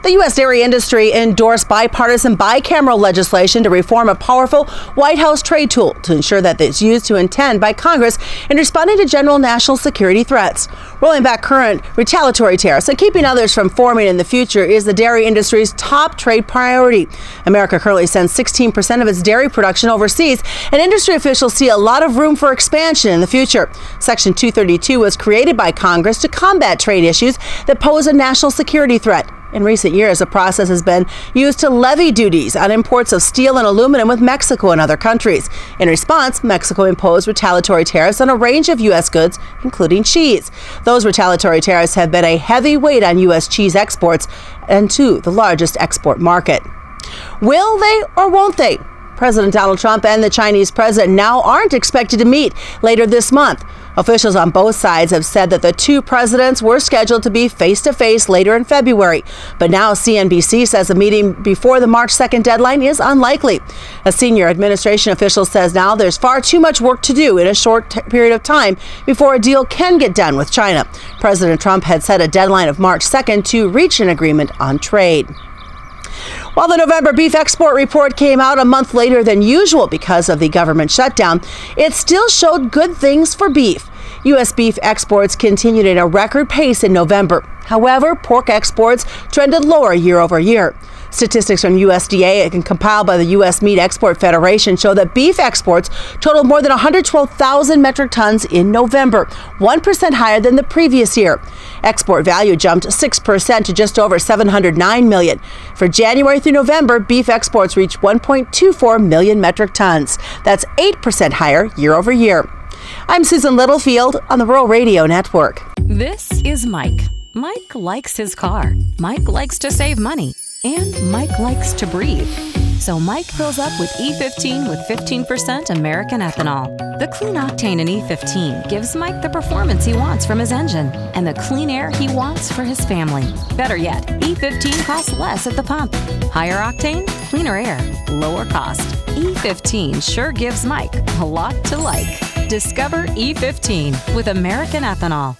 The U.S. dairy industry endorsed bipartisan bicameral legislation to reform a powerful White House trade tool to ensure that it's used to intend by Congress in responding to general national security threats. Rolling back current retaliatory tariffs and keeping others from forming in the future is the dairy industry's top trade priority. America currently sends 16% of its dairy production overseas, and industry officials see a lot of room for expansion in the future. Section 232 was created by Congress to combat trade issues that pose a national security threat. In recent years, the process has been used to levy duties on imports of steel and aluminum with Mexico and other countries. In response, Mexico imposed retaliatory tariffs on a range of U.S. goods, including cheese. Those retaliatory tariffs have been a heavy weight on U.S. cheese exports and to the largest export market. Will they or won't they? President Donald Trump and the Chinese president now aren't expected to meet later this month. Officials on both sides have said that the two presidents were scheduled to be face-to-face later in February. But now CNBC says a meeting before the March 2nd deadline is unlikely. A senior administration official says now there's far too much work to do in a short period of time before a deal can get done with China. President Trump had set a deadline of March 2nd to reach an agreement on trade. While the November beef export report came out a month later than usual because of the government shutdown, it still showed good things for beef. U.S. beef exports continued at a record pace in November. However, pork exports trended lower year over year. Statistics from USDA and compiled by the U.S. Meat Export Federation show that beef exports totaled more than 112,000 metric tons in November, 1% higher than the previous year. Export value jumped 6% to just over $709 million. For January through November, beef exports reached 1.24 million metric tons. That's 8% higher year over year. I'm Susan Littlefield on the Rural Radio Network. This is Mike. Mike likes his car. Mike likes to save money. And Mike likes to breathe. So Mike fills up with E15 with 15% American ethanol. The clean octane in E15 gives Mike the performance he wants from his engine and the clean air he wants for his family. Better yet, E15 costs less at the pump. Higher octane, cleaner air, lower cost. E15 sure gives Mike a lot to like. Discover E15 with American ethanol.